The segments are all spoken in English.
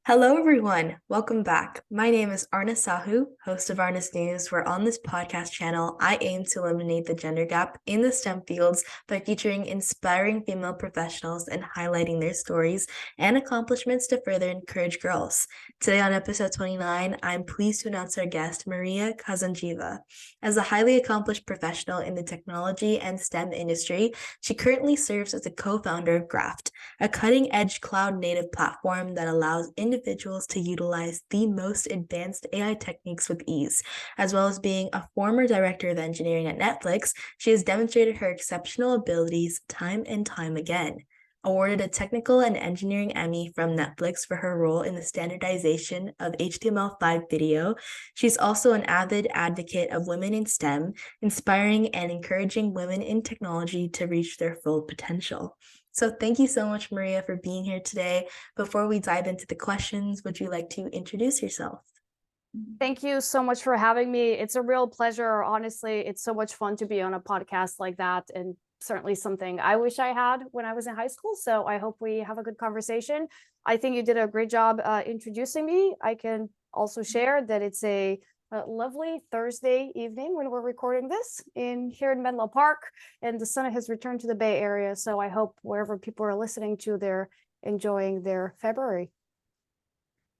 Hello, everyone. Welcome back. My name is Arna Sahu, host of Arna's News, where on this podcast channel, I aim to eliminate the gender gap in the STEM fields by featuring inspiring female professionals and highlighting their stories and accomplishments to further encourage girls. Today on episode 29, I'm pleased to announce our guest, Maria Kazandjieva. As a highly accomplished professional in the technology and STEM industry, she currently serves as a co-founder of Graft, a cutting-edge cloud-native platform that allows individuals to utilize the most advanced AI techniques with ease. As well as being a former director of engineering at Netflix, she has demonstrated her exceptional abilities time and time again. Awarded a Technical and Engineering Emmy from Netflix for her role in the standardization of HTML5 video, she's also an avid advocate of women in STEM, inspiring and encouraging women in technology to reach their full potential. So thank you so much, Maria, for being here today. Before we dive into the questions, would you like to introduce yourself? Thank you so much for having me. It's a real pleasure. Honestly, it's so much fun to be on a podcast like that, and certainly something I wish I had when I was in high school. So I hope we have a good conversation. I think you did a great job introducing me. I can also share that it's a lovely Thursday evening when we're recording this here in Menlo Park, and the sun has returned to the Bay Area. So I hope wherever people are listening to, they're enjoying their February.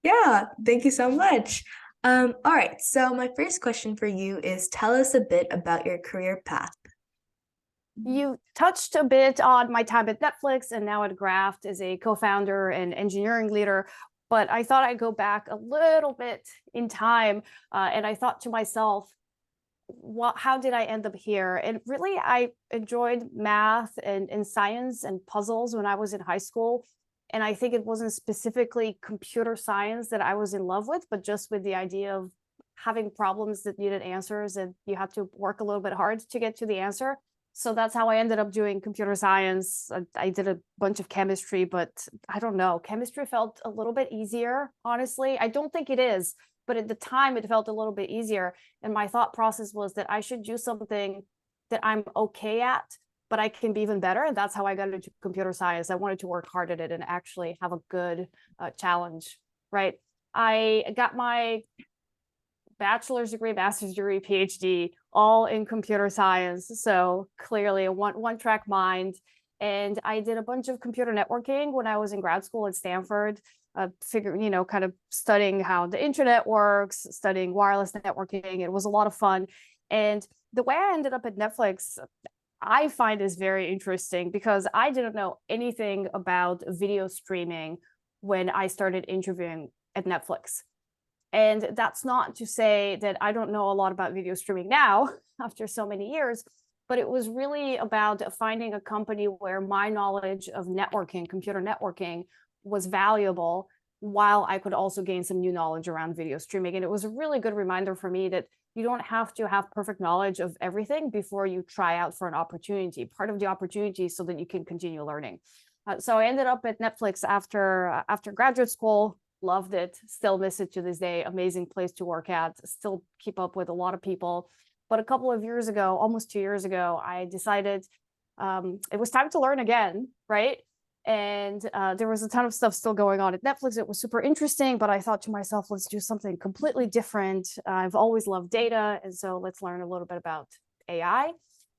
Yeah, thank you so much. All right, so my first question for you is tell us a bit about your career path. You touched a bit on my time at Netflix and now at Graft as a co-founder and engineering leader, but I thought I'd go back a little bit in time, and I thought to myself, how did I end up here? And really, I enjoyed math and science and puzzles when I was in high school. And I think it wasn't specifically computer science that I was in love with, but just with the idea of having problems that needed answers, and you had to work a little bit hard to get to the answer. So that's how I ended up doing computer science. I did a bunch of chemistry, but I don't know. Chemistry felt a little bit easier, honestly. I don't think it is, but at the time it felt a little bit easier. And my thought process was that I should do something that I'm okay at, but I can be even better. And that's how I got into computer science. I wanted to work hard at it and actually have a good challenge, right? I got my bachelor's degree, master's degree, PhD, all in computer science. So clearly a one-track mind. And I did a bunch of computer networking when I was in grad school at Stanford, kind of studying how the internet works, studying wireless networking. It was a lot of fun. And the way I ended up at Netflix, I find is very interesting because I didn't know anything about video streaming when I started interviewing at Netflix. And that's not to say that I don't know a lot about video streaming now after so many years, but it was really about finding a company where my knowledge of networking, computer networking, was valuable, while I could also gain some new knowledge around video streaming. And it was a really good reminder for me that you don't have to have perfect knowledge of everything before you try out for an opportunity. Part of the opportunity so that you can continue learning. So I ended up at Netflix after graduate school. Loved it, still miss it to this day. Amazing place to work at, still keep up with a lot of people. But a couple of years ago, almost 2 years ago, I decided it was time to learn again, right? And there was a ton of stuff still going on at Netflix. It was super interesting, but I thought to myself, let's do something completely different. I've always loved data, and so let's learn a little bit about AI.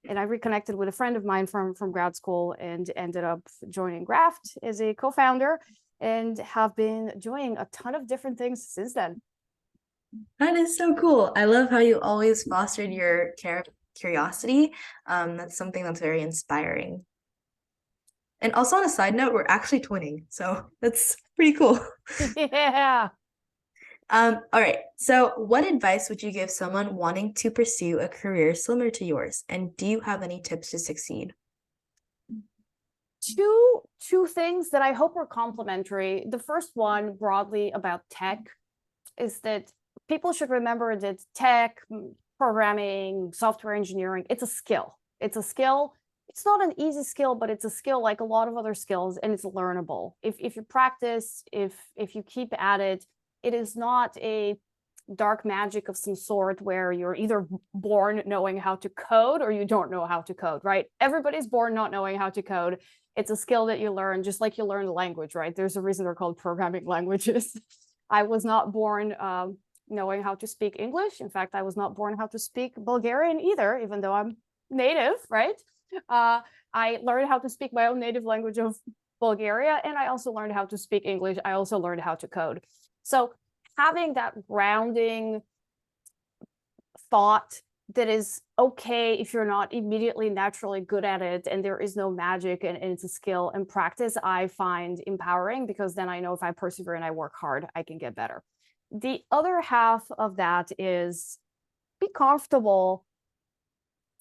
And I reconnected with a friend of mine from grad school and ended up joining Graft as a co-founder, and have been doing a ton of different things since then. That is so cool. I love how you always fostered your curiosity. That's something that's very inspiring. And also on a side note, we're actually twinning, so that's pretty cool. Yeah. All right. So what advice would you give someone wanting to pursue a career similar to yours? And do you have any tips to succeed? Two things that I hope are complementary. The first one, broadly about tech, is that people should remember that tech, programming, software engineering, it's a skill. It's a skill. It's not an easy skill, but it's a skill like a lot of other skills, and it's learnable. If you practice, if you keep at it, it is not a dark magic of some sort where you're either born knowing how to code or you don't know how to code, right? Everybody's born not knowing how to code. It's a skill that you learn, just like you learn a language, right? There's a reason they're called programming languages. I was not born knowing how to speak English. In fact, I was not born how to speak Bulgarian either, even though I'm native, right? I learned how to speak my own native language of Bulgaria, and I also learned how to speak English. I also learned how to code. So having that grounding thought that is okay if you're not immediately naturally good at it and there is no magic and it's a skill and practice, I find empowering, because then I know if I persevere and I work hard, I can get better. The other half of that is be comfortable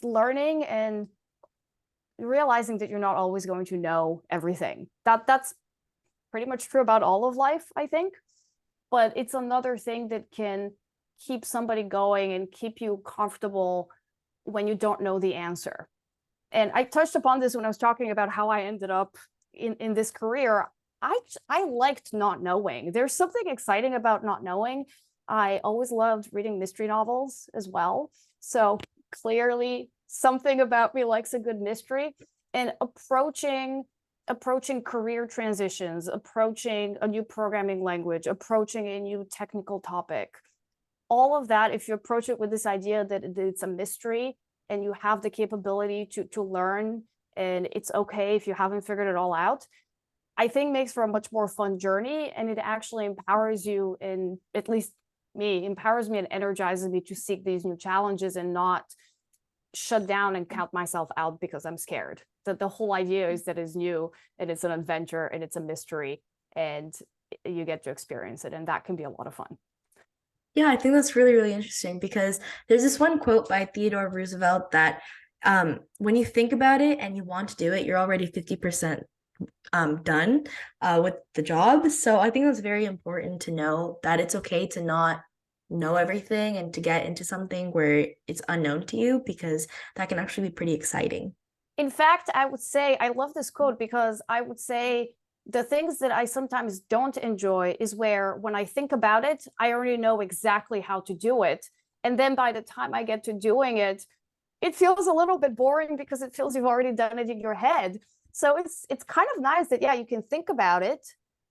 learning and realizing that you're not always going to know everything. That's pretty much true about all of life, I think. But it's another thing that can keep somebody going and keep you comfortable when you don't know the answer. And I touched upon this when I was talking about how I ended up in this career. I liked not knowing. There's something exciting about not knowing. I always loved reading mystery novels as well. So clearly something about me likes a good mystery. And approaching career transitions, approaching a new programming language, approaching a new technical topic, all of that, if you approach it with this idea that it's a mystery and you have the capability to learn, and it's okay if you haven't figured it all out, I think makes for a much more fun journey. And it actually empowers you, and at least me, empowers me and energizes me to seek these new challenges and not shut down and count myself out because I'm scared. That the whole idea is that it's new and it's an adventure and it's a mystery and you get to experience it. And that can be a lot of fun. Yeah, I think that's really, really interesting, because there's this one quote by Theodore Roosevelt that when you think about it and you want to do it, you're already 50% done with the job. So I think that's very important to know that it's okay to not know everything and to get into something where it's unknown to you, because that can actually be pretty exciting. In fact, I would say, I love this quote, because I would say the things that I sometimes don't enjoy is where when I think about it, I already know exactly how to do it. And then by the time I get to doing it, it feels a little bit boring because it feels you've already done it in your head. So it's kind of nice that, yeah, you can think about it.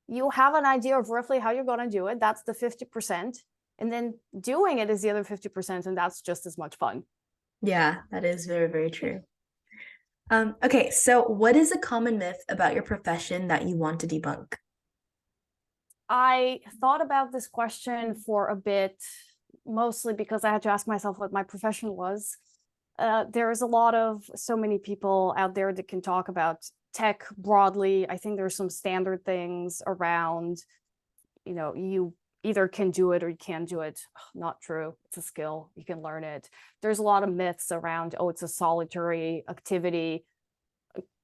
You have an idea of roughly how you're going to do it. That's the 50%. And then doing it is the other 50%. And that's just as much fun. Yeah, that is very, very true. Okay, so what is a common myth about your profession that you want to debunk? I thought about this question for a bit, mostly because I had to ask myself what my profession was. There is so many people out there that can talk about tech broadly. I think there's some standard things around, you either can do it or you can't do it. Not true. It's a skill. You can learn it. There's a lot of myths around, it's a solitary activity.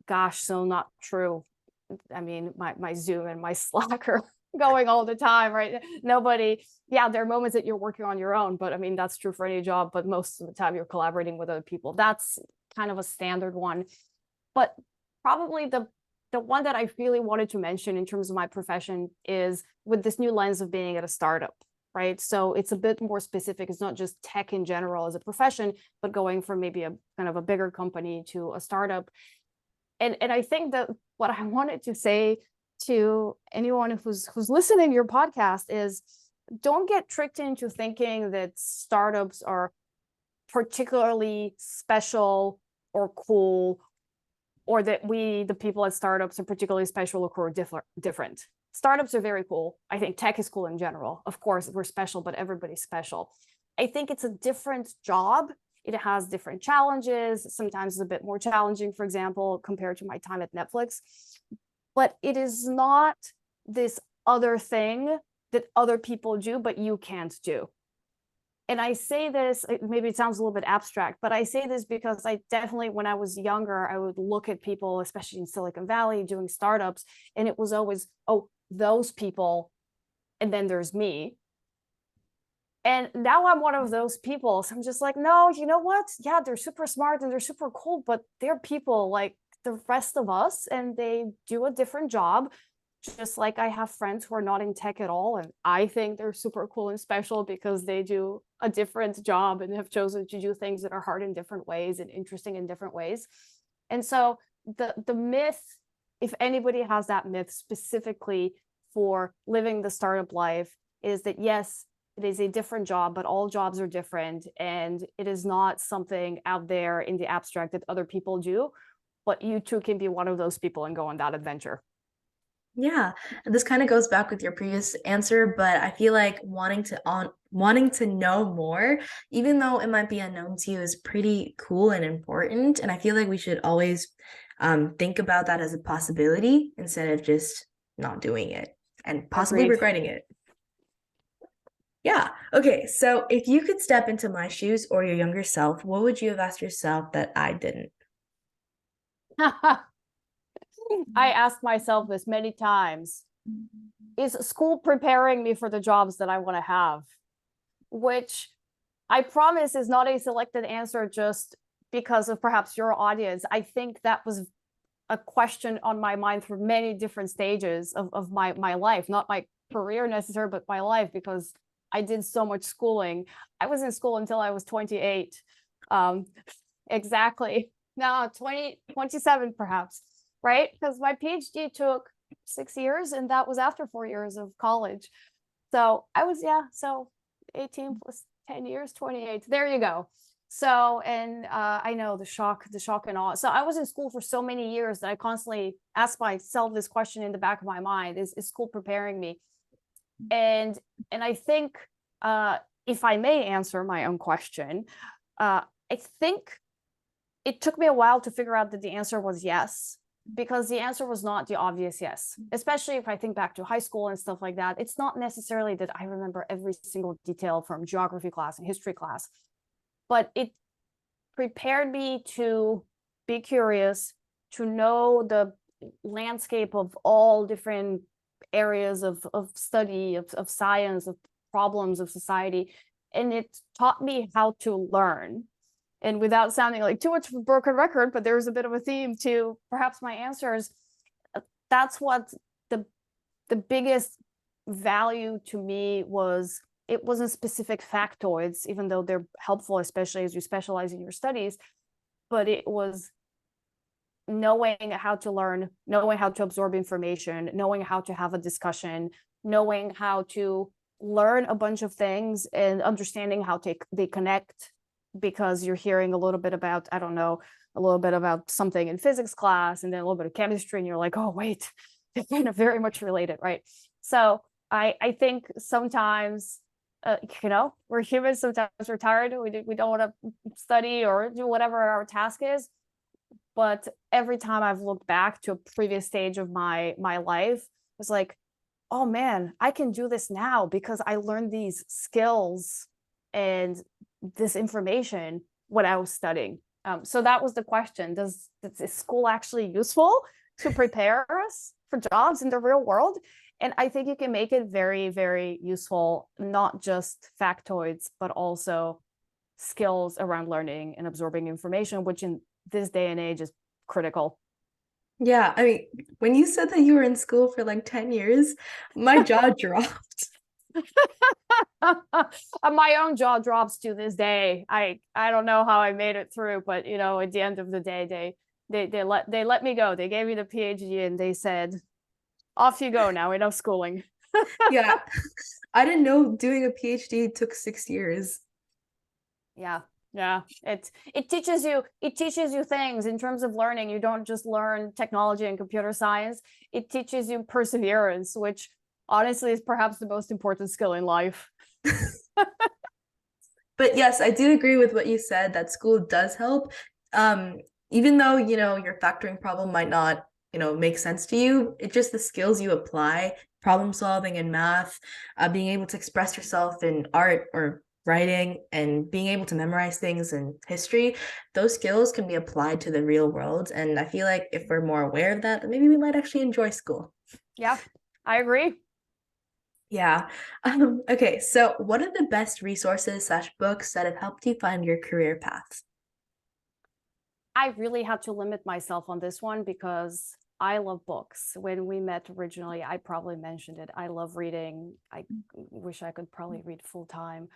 Gosh, so not true. I mean, my Zoom and my Slack are going all the time, right? There are moments that you're working on your own, but I mean, that's true for any job, but most of the time you're collaborating with other people. That's kind of a standard one. But probably the one that I really wanted to mention in terms of my profession is with this new lens of being at a startup, right? So it's a bit more specific. It's not just tech in general as a profession, but going from maybe a kind of a bigger company to a startup. And I think that what I wanted to say to anyone who's listening to your podcast is, don't get tricked into thinking that startups are particularly special or cool, or that the people at startups are particularly special or different. Startups are very cool. I think tech is cool in general. Of course, we're special, but everybody's special. I think it's a different job. It has different challenges. Sometimes it's a bit more challenging, for example, compared to my time at Netflix. But it is not this other thing that other people do, but you can't do. And I say this, maybe it sounds a little bit abstract, but I say this because I definitely, when I was younger, I would look at people, especially in Silicon Valley, doing startups, and it was always, those people, and then there's me. And now I'm one of those people. So I'm just like, no, you know what? Yeah, they're super smart and they're super cool, but they're people like the rest of us, and they do a different job. just like I have friends who are not in tech at all, and I think they're super cool and special because they do a different job and have chosen to do things that are hard in different ways and interesting in different ways. And so the myth, if anybody has that myth specifically for living the startup life, is that yes, it is a different job, but all jobs are different, and it is not something out there in the abstract that other people do, but you too can be one of those people and go on that adventure. Yeah, and this kind of goes back with your previous answer, but I feel like wanting to know more, even though it might be unknown to you, is pretty cool and important. And I feel like we should always think about that as a possibility instead of just not doing it and possibly Agreed. regretting it. Yeah. Okay. So if you could step into my shoes or your younger self, what would you have asked yourself that I didn't? I asked myself this many times. Is school preparing me for the jobs that I want to have? Which I promise is not a selected answer just because of perhaps your audience. I think that was a question on my mind through many different stages of my life, not my career necessarily, but my life, because I did so much schooling. I was in school until I was 28. Exactly. No, 27 perhaps, right? Because my PhD took 6 years, and that was after 4 years of college. So I was, yeah, so 18 plus 10 years, 28. There you go. So, and I know the shock and awe. So I was in school for so many years that I constantly ask myself this question in the back of my mind: is school preparing me? And I think, if I may answer my own question, I think it took me a while to figure out that the answer was yes, because the answer was not the obvious yes. Especially if I think back to high school and stuff like that, it's not necessarily that I remember every single detail from geography class and history class, but it prepared me to be curious, to know the landscape of all different areas of study, of science, of problems of society. And it taught me how to learn. And without sounding like too much of a broken record, but there's a bit of a theme to perhaps my answers, that's what the biggest value to me was. It wasn't specific factoids, even though they're helpful, especially as you specialize in your studies, but it was knowing how to learn, knowing how to absorb information, knowing how to have a discussion, knowing how to learn a bunch of things and understanding how they connect, because you're hearing a little bit about, I don't know, a little bit about something in physics class and then a little bit of chemistry, and you're like, oh, wait, they're kind of very much related, right? So I think sometimes, we're humans, sometimes we're tired, we don't want to study or do whatever our task is. But every time I've looked back to a previous stage of my life, it's like, oh man, I can do this now because I learned these skills and this information when I was studying. So that was the question: is school actually useful to prepare us for jobs in the real world? And I think you can make it very, very useful, not just factoids, but also skills around learning and absorbing information, which in this day and age is critical. Yeah, I mean, when you said that you were in school for like 10 years, my jaw dropped. My own jaw drops to this day. I don't know how I made it through, but at the end of the day, they let me go. They gave me the PhD and they said, off you go now, enough schooling. Yeah, I didn't know doing a PhD took 6 years. Yeah. It teaches you things in terms of learning. You don't just learn technology and computer science. It teaches you perseverance, which honestly is perhaps the most important skill in life. But yes, I do agree with what you said that school does help. Um, Even though, your factoring problem might not, make sense to you, it's just the skills you apply, problem solving in math, being able to express yourself in art or writing, and being able to memorize things in history. Those skills can be applied to the real world. And I feel like if we're more aware of that, then maybe we might actually enjoy school. Yeah, I agree. Yeah. Okay, so what are the best resources/books that have helped you find your career path? I really had to limit myself on this one because I love books. When we met originally, I probably mentioned it. I love reading. I wish I could probably read full time,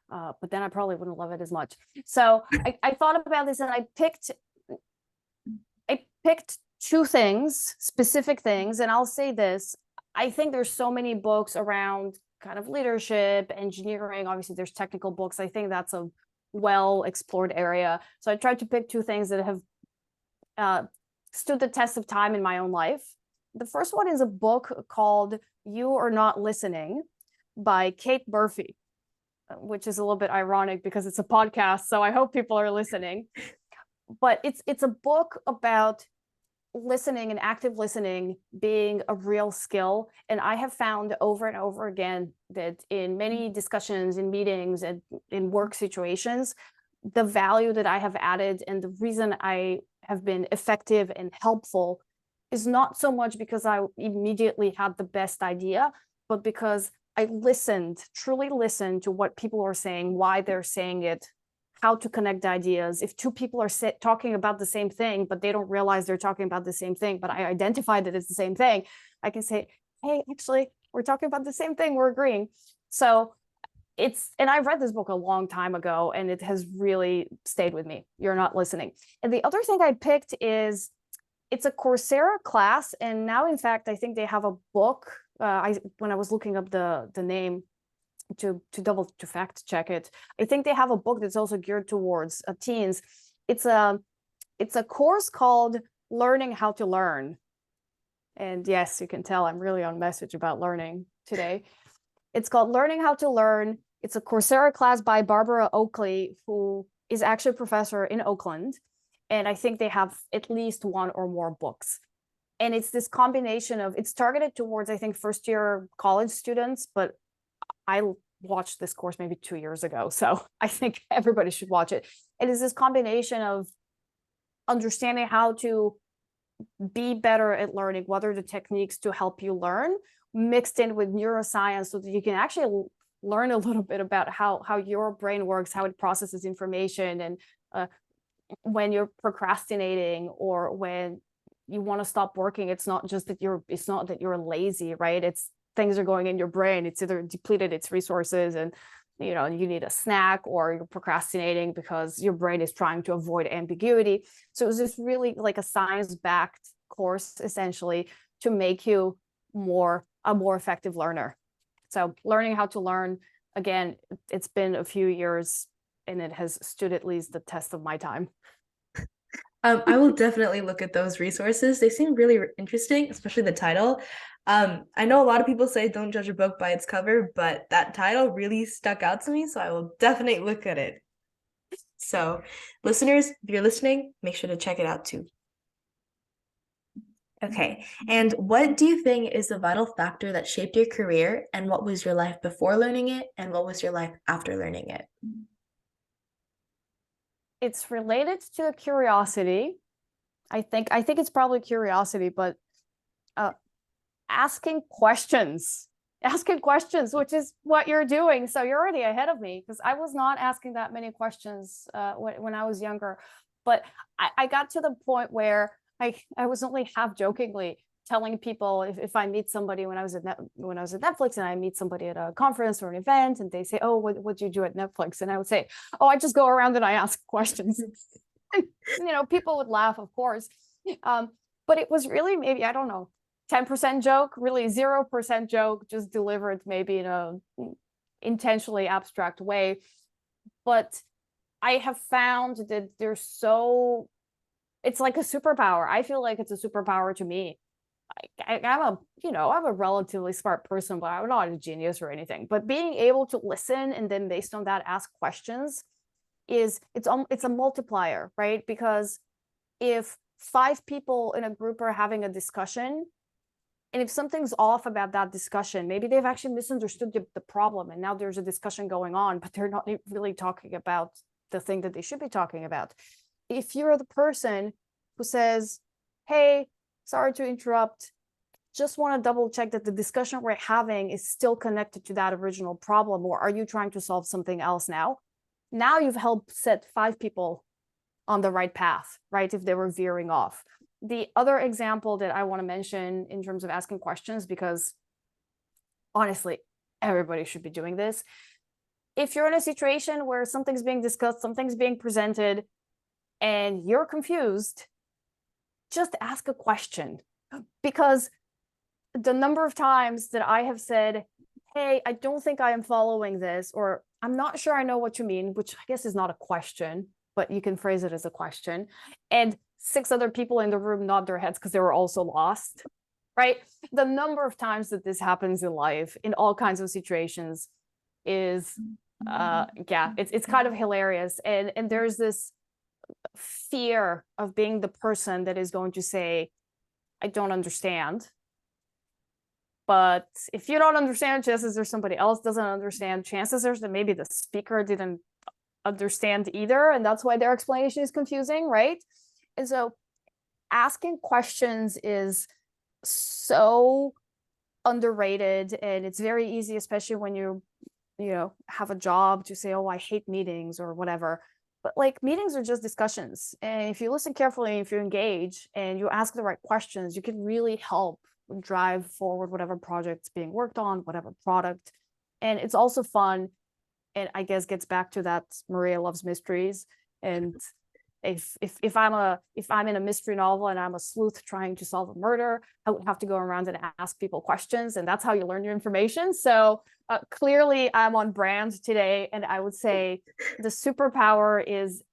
but then I probably wouldn't love it as much. So I thought about this, and I picked two things, specific things, and I'll say this. I think there's so many books around kind of leadership, engineering. Obviously, there's technical books. I think that's a well-explored area. So I tried to pick two things that have stood the test of time in my own life. The first one is a book called You Are Not Listening by Kate Murphy, which is a little bit ironic because it's a podcast, so I hope people are listening. But it's a book about listening and active listening being a real skill. And I have found over and over again that in many discussions, in meetings, and in work situations, the value that I have added and the reason I have been effective and helpful is not so much because I immediately had the best idea, but because I truly listened to what people are saying, why they're saying it, how to connect ideas. If two people are talking about the same thing, but they don't realize they're talking about the same thing, but I identified that it's the same thing, I can say, hey, actually, we're talking about the same thing, we're agreeing. So and I read this book a long time ago, and it has really stayed with me. You're Not Listening. And the other thing I picked is, it's a Coursera class, and now, in fact, I think they have a book. When I was looking up the name, to fact check it, I think they have a book that's also geared towards teens. It's a course called Learning How to Learn. And yes, you can tell I'm really on message about learning today. It's called Learning How to Learn. It's a Coursera class by Barbara Oakley, who is actually a professor in Oakland. And I think they have at least one or more books. And it's this combination of, it's targeted towards, I think, first-year college students, but I watched this course maybe 2 years ago, so I think everybody should watch it. It is this combination of understanding how to be better at learning, what are the techniques to help you learn, mixed in with neuroscience, so that you can actually learn a little bit about how your brain works, how it processes information, and when you're procrastinating or when you want to stop working, it's not that you're lazy, right? It's things are going in your brain. It's either depleted its resources and you need a snack, or you're procrastinating because your brain is trying to avoid ambiguity. So it was just really like a science-backed course, essentially, to make you a more effective learner. So Learning How to Learn, again, it's been a few years and it has stood at least the test of my time. I will definitely look at those resources. They seem really interesting, especially the title. I know a lot of people say don't judge a book by its cover, but that title really stuck out to me, so I will definitely look at it. So, listeners, if you're listening, make sure to check it out too. Okay, and what do you think is the vital factor that shaped your career, and what was your life before learning it, and what was your life after learning it? It's related to curiosity. I think it's probably curiosity, but asking questions, which is what you're doing. So you're already ahead of me, because I was not asking that many questions when I was younger. But I got to the point where I was only half jokingly telling people, if I meet somebody when I was at Netflix, and I meet somebody at a conference or an event, and they say, oh, what do you do at Netflix? And I would say, oh, I just go around and I ask questions. And, people would laugh, of course. But it was really maybe, I don't know, 10% joke, really 0% joke, just delivered maybe in a intentionally abstract way. But I have found that it's like a superpower. I feel like it's a superpower to me. I'm a relatively smart person, but I'm not a genius or anything. But being able to listen and then based on that ask questions it's a multiplier, right? Because if 5 people in a group are having a discussion, and if something's off about that discussion, maybe they've actually misunderstood the problem, and now there's a discussion going on, but they're not really talking about the thing that they should be talking about. If you're the person who says, hey, sorry to interrupt, just want to double check that the discussion we're having is still connected to that original problem, or are you trying to solve something else now? Now you've helped set 5 people on the right path, right? If they were veering off. The other example that I want to mention in terms of asking questions, because honestly, everybody should be doing this. If you're in a situation where something's being discussed, something's being presented, and you're confused, just ask a question. Because the number of times that I have said, hey, I don't think I am following this, or I'm not sure I know what you mean, which I guess is not a question, but you can phrase it as a question. And 6 other people in the room nod their heads because they were also lost, right? The number of times that this happens in life, in all kinds of situations, is, yeah, it's kind of hilarious. And there's this fear of being the person that is going to say, I don't understand. But if you don't understand, chances there's somebody else doesn't understand. Chances there's that maybe the speaker didn't understand either, and that's why their explanation is confusing, right? And so asking questions is so underrated, and it's very easy, especially when you have a job, to say, oh, I hate meetings or whatever. But like, meetings are just discussions, and if you listen carefully, if you engage and you ask the right questions, you can really help drive forward whatever project's being worked on, whatever product. And it's also fun, and I guess gets back to that Maria loves mysteries. And if I'm in a mystery novel and I'm a sleuth trying to solve a murder, I would have to go around and ask people questions, and that's how you learn your information. So clearly I'm on brand today, and I would say the superpower is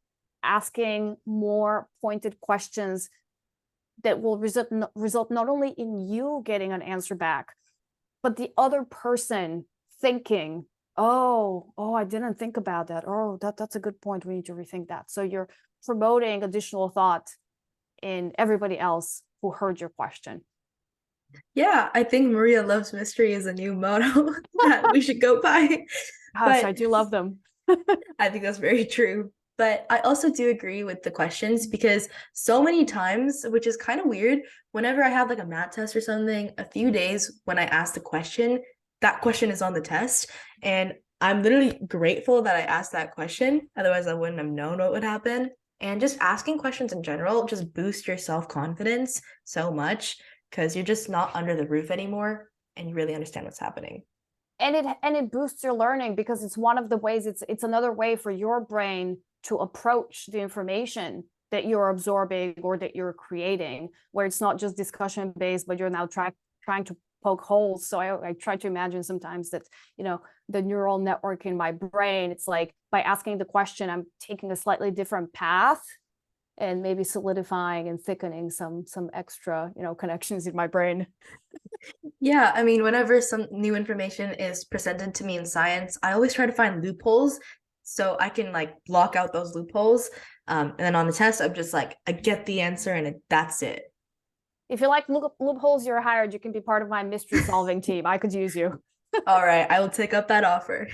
asking more pointed questions that will result not only in you getting an answer back, but the other person thinking, oh, I didn't think about that. Oh, that's a good point. We need to rethink that. So you're promoting additional thought in everybody else who heard your question. Yeah, I think Maria loves mystery is a new motto that we should go by. Gosh, But I do love them. I think that's very true. But I also do agree with the questions, because so many times, which is kind of weird, whenever I have like a math test or something, a few days when I ask the question, that question is on the test. And I'm literally grateful that I asked that question. Otherwise, I wouldn't have known what would happen. And just asking questions in general just boosts your self-confidence so much, because you're just not under the roof anymore and you really understand what's happening. And it boosts your learning, because it's one of the ways, it's another way for your brain to approach the information that you're absorbing or that you're creating, where it's not just discussion based, but you're now trying to poke holes. So I try to imagine sometimes that, the neural network in my brain, it's like, by asking the question, I'm taking a slightly different path and maybe solidifying and thickening some extra, connections in my brain. Yeah, I mean, whenever some new information is presented to me in science, I always try to find loopholes so I can like block out those loopholes. And then on the test, I'm just like, I get the answer and that's it. If you like loopholes, you're hired. You can be part of my mystery solving team. I could use you. All right, I will take up that offer.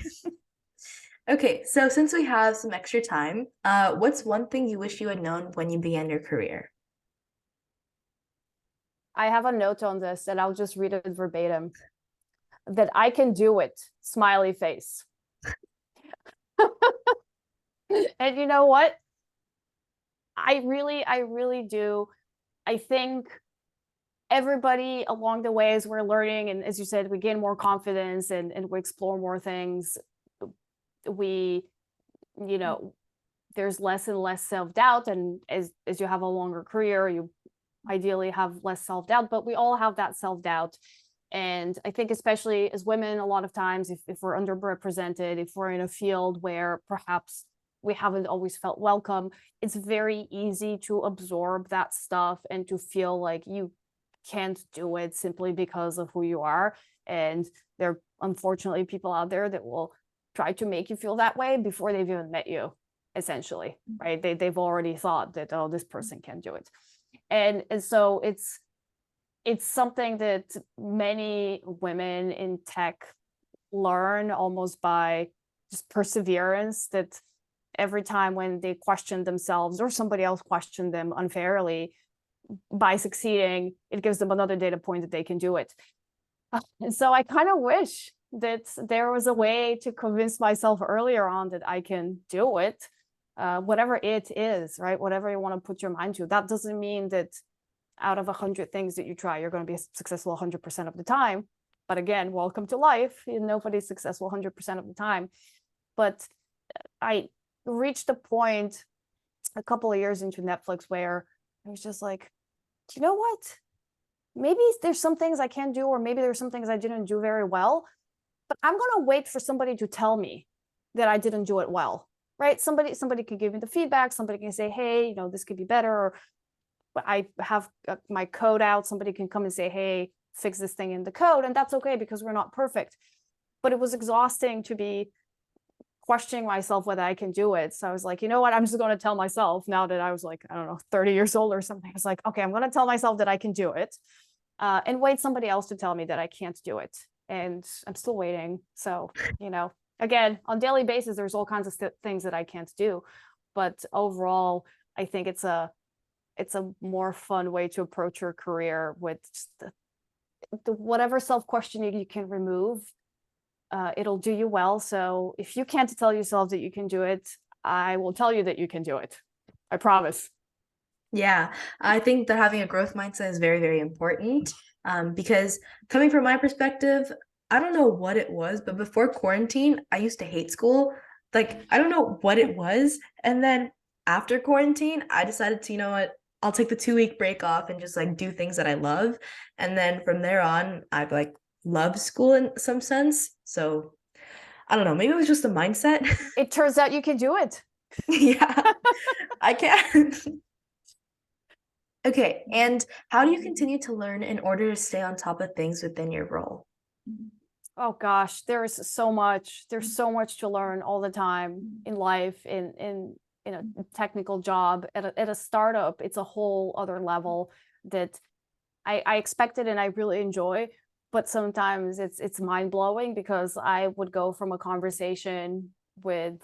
Okay, so since we have some extra time, what's one thing you wish you had known when you began your career? I have a note on this, and I'll just read it verbatim. That I can do it, smiley face. And you know what? I really do. I think everybody along the way, as we're learning, and as you said, we gain more confidence and we explore more things. We, there's less and less self-doubt. And as you have a longer career, you ideally have less self-doubt, but we all have that self-doubt. And I think especially as women, a lot of times, if we're underrepresented, if we're in a field where perhaps we haven't always felt welcome, it's very easy to absorb that stuff and to feel like you can't do it simply because of who you are. And there are unfortunately people out there that will try to make you feel that way before they've even met you, essentially, right? They've already thought that, oh, this person can do it. And so it's something that many women in tech learn almost by just perseverance, that every time when they question themselves or somebody else questioned them unfairly, by succeeding, it gives them another data point that they can do it. And so I kind of wish that there was a way to convince myself earlier on that I can do it, whatever it is, right? Whatever you want to put your mind to. That doesn't mean that out of 100 things that you try, you're going to be successful 100% of the time. But again, welcome to life. Nobody's successful 100% of the time. But I reached a point a couple of years into Netflix where I was just like, you know what? Maybe there's some things I can do, or maybe there's some things I didn't do very well, but I'm going to wait for somebody to tell me that I didn't do it well, right? Somebody can give me the feedback. Somebody can say, hey, this could be better. Or I have my code out. Somebody can come and say, hey, fix this thing in the code. And that's okay, because we're not perfect. But it was exhausting to be questioning myself whether I can do it. So I was like, you know what? I'm just going to tell myself, now that I was like, I don't know, 30 years old or something. I was like, okay, I'm going to tell myself that I can do it, and wait somebody else to tell me that I can't do it. And I'm still waiting. So, again, on a daily basis, there's all kinds of things that I can't do. But overall, I think it's a more fun way to approach your career, with just the whatever self-questioning you can remove. It'll do you well. So if you can't tell yourself that you can do it, I will tell you that you can do it. I promise. Yeah, I think that having a growth mindset is very, very important, because coming from my perspective, I don't know what it was, but before quarantine, I used to hate school. Like, I don't know what it was. And then after quarantine, I decided to, you know what, I'll take the 2 week break off and just like do things that I love. And then from there on, I've like loved school in some sense. So I don't know, maybe it was just a mindset. It turns out you can do it. Yeah, I can. Okay, and how do you continue to learn in order to stay on top of things within your role? Oh gosh, there's so much. There's so much to learn all the time in life, in a technical job. At a startup, it's a whole other level that I expected and I really enjoy. But sometimes it's mind-blowing, because I would go from a conversation with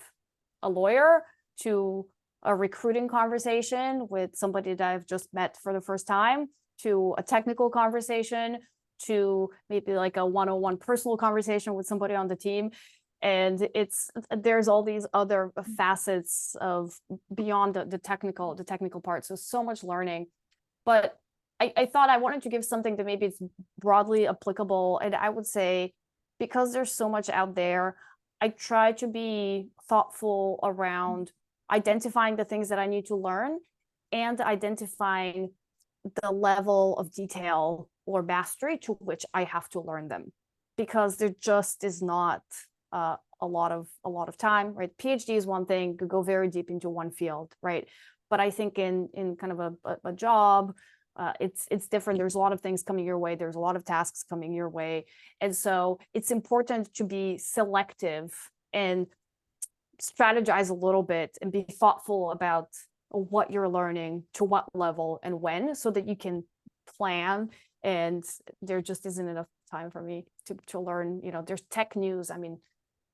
a lawyer to a recruiting conversation with somebody that I've just met for the first time, to a technical conversation, to maybe like a one-on-one personal conversation with somebody on the team. And there's all these other facets of beyond the technical part. So much learning. But I thought I wanted to give something that maybe it's broadly applicable. And I would say, because there's so much out there, I try to be thoughtful around identifying the things that I need to learn, and identifying the level of detail or mastery to which I have to learn them, because there just is not a lot of time, right? PhD is one thing, could go very deep into one field, right? But I think in kind of a job, it's different. There's a lot of things coming your way. There's a lot of tasks coming your way. And so it's important to be selective and strategize a little bit and be thoughtful about what you're learning, to what level and when, so that you can plan. And there just isn't enough time for me to learn. There's tech news. I mean,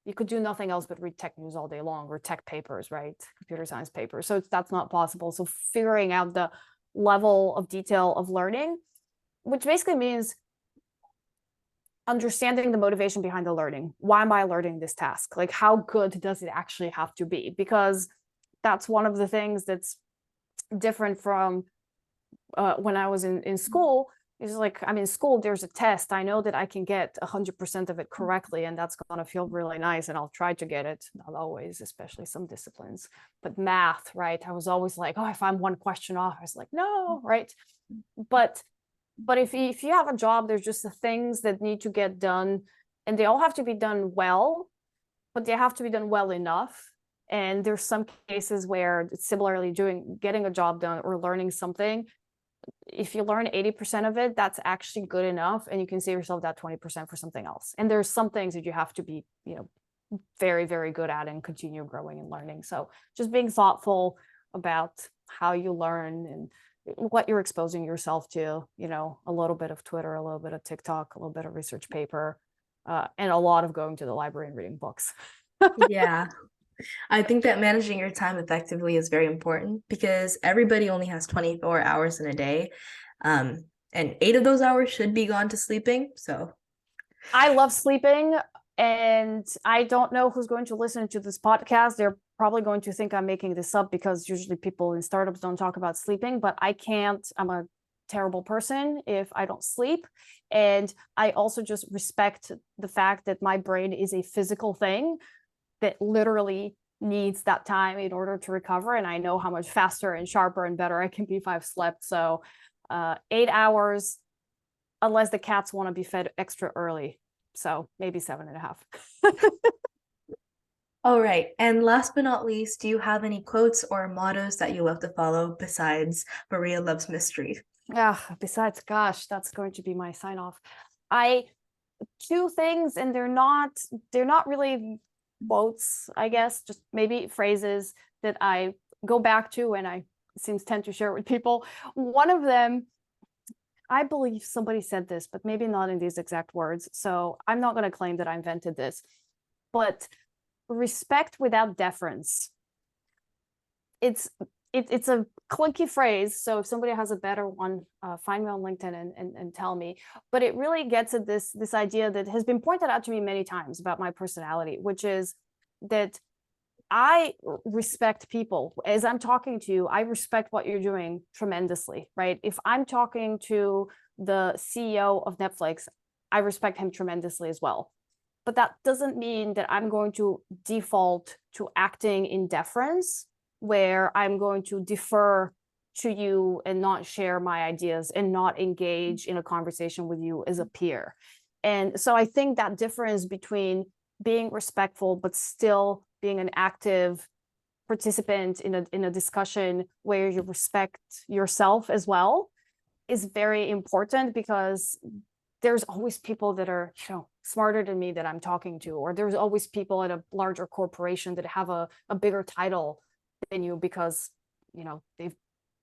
you could do nothing else but read tech news all day long, or tech papers, right? Computer science papers. So that's not possible. So figuring out the level of detail of learning, which basically means understanding the motivation behind the learning. Why am I learning this task? Like, how good does it actually have to be? Because that's one of the things that's different from when I was in school. It's like, I'm in school, there's a test. I know that I can get 100% of it correctly, and that's going to feel really nice. And I'll try to get it. Not always, especially some disciplines. But math, right? I was always like, oh, if I'm one question off, I was like, no, right? But if you have a job, there's just the things that need to get done, and they all have to be done well, but they have to be done well enough. And there's some cases where it's similarly getting a job done or learning something. If you learn 80% of it, that's actually good enough, and you can save yourself that 20% for something else. And there's some things that you have to be, very, very good at and continue growing and learning. So just being thoughtful about how you learn and what you're exposing yourself to, a little bit of Twitter, a little bit of TikTok, a little bit of research paper, and a lot of going to the library and reading books. Yeah. I think that managing your time effectively is very important, because everybody only has 24 hours in a day. And 8 of those hours should be gone to sleeping. So I love sleeping, and I don't know who's going to listen to this podcast. They're probably going to think I'm making this up, because usually people in startups don't talk about sleeping, but I can't. I'm a terrible person if I don't sleep. And I also just respect the fact that my brain is a physical thing that literally needs that time in order to recover. And I know how much faster and sharper and better I can be if I've slept. So 8 hours, unless the cats want to be fed extra early. So maybe 7.5. All right. And last but not least, do you have any quotes or mottos that you love to follow besides Maria loves mystery? Yeah, besides, gosh, that's going to be my sign off. Two things, and they're not really quotes, I guess, just maybe phrases that I go back to and I tend to share with people. One of them, I believe somebody said this, but maybe not in these exact words. So I'm not going to claim that I invented this, but respect without deference. It's a clunky phrase. So if somebody has a better one, find me on LinkedIn and tell me. But it really gets at this idea that has been pointed out to me many times about my personality, which is that I respect people. As I'm talking to you, I respect what you're doing tremendously, right? If I'm talking to the CEO of Netflix, I respect him tremendously as well. But that doesn't mean that I'm going to default to acting in deference, where I'm going to defer to you and not share my ideas and not engage in a conversation with you as a peer. And so I think that difference between being respectful but still being an active participant in a discussion where you respect yourself as well is very important, because there's always people that are, smarter than me that I'm talking to, or there's always people at a larger corporation that have a bigger title than you because, they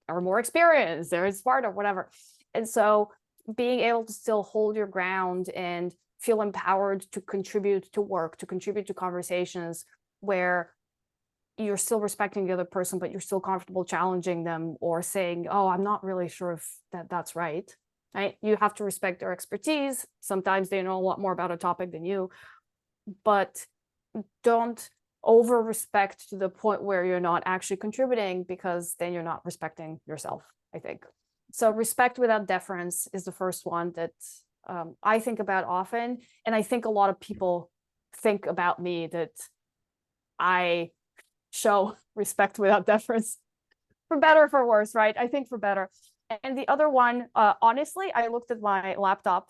are more experienced, they're smarter, whatever. And so being able to still hold your ground and feel empowered to contribute to work, to contribute to conversations where you're still respecting the other person, but you're still comfortable challenging them or saying, oh, I'm not really sure if that's right. Right? You have to respect their expertise. Sometimes they know a lot more about a topic than you, but don't over respect to the point where you're not actually contributing, because then you're not respecting yourself, I think. So respect without deference is the first one that I think about often. And I think a lot of people think about me that I show respect without deference, for better or for worse, right? I think for better. And the other one, honestly, I looked at my laptop.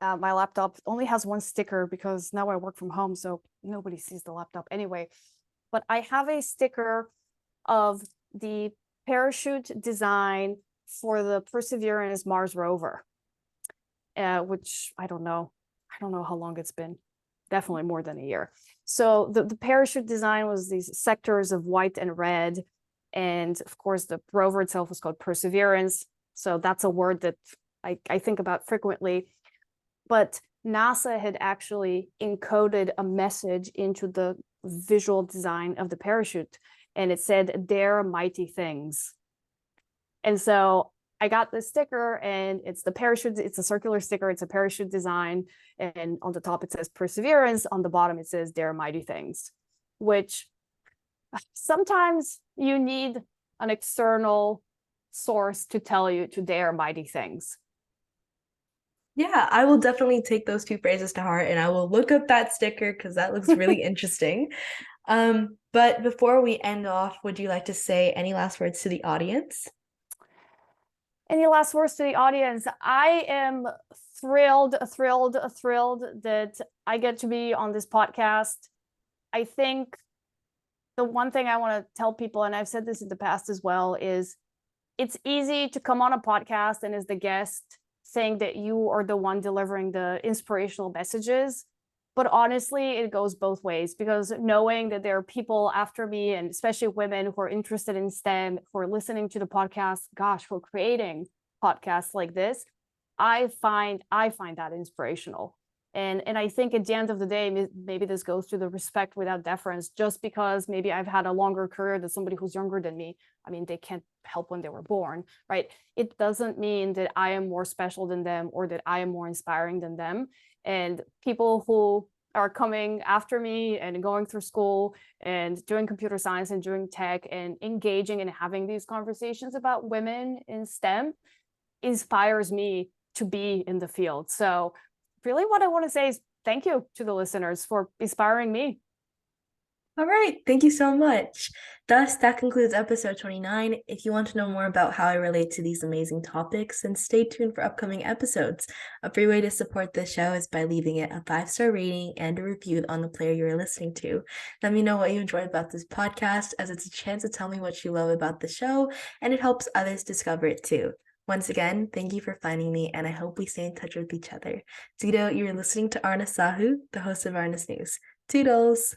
My laptop only has one sticker because now I work from home, so nobody sees the laptop anyway. But I have a sticker of the parachute design for the Perseverance Mars rover, which I don't know how long it's been. Definitely more than a year. So the parachute design was these sectors of white and red. And of course, the rover itself was called Perseverance. So that's a word that I think about frequently. But NASA had actually encoded a message into the visual design of the parachute. And it said, "Dare mighty things." And so I got this sticker, and it's the parachute. It's a circular sticker. It's a parachute design. And on the top, it says Perseverance. On the bottom, it says "Dare mighty things," which sometimes you need an external source to tell you to dare mighty things. Yeah, I will definitely take those two phrases to heart, and I will look up that sticker because that looks really interesting. But before we end off, would you like to say any last words to the audience? Any last words to the audience? I am thrilled that I get to be on this podcast. I think the one thing I want to tell people, and I've said this in the past as well, is it's easy to come on a podcast and as the guest saying that you are the one delivering the inspirational messages. But honestly, it goes both ways, because knowing that there are people after me, and especially women who are interested in STEM, who are listening to the podcast, gosh, who are creating podcasts like this, I find that inspirational. And I think at the end of the day, maybe this goes to the respect without deference. Just because maybe I've had a longer career than somebody who's younger than me, I mean, they can't help when they were born, right? It doesn't mean that I am more special than them or that I am more inspiring than them. And people who are coming after me and going through school and doing computer science and doing tech and engaging and having these conversations about women in STEM, inspires me to be in the field. So really what I want to say is thank you to the listeners for inspiring me. All right, thank you so much. Thus, that concludes episode 29. If you want to know more about how I relate to these amazing topics, then stay tuned for upcoming episodes. A free way to support this show is by leaving it a 5-star rating and a review on the player you're listening to. Let me know what you enjoyed about this podcast, as it's a chance to tell me what you love about the show, and it helps others discover it too. Once again, thank you for finding me, and I hope we stay in touch with each other. Zito, you're listening to Arna Sahu, the host of Arna's News. Toodles!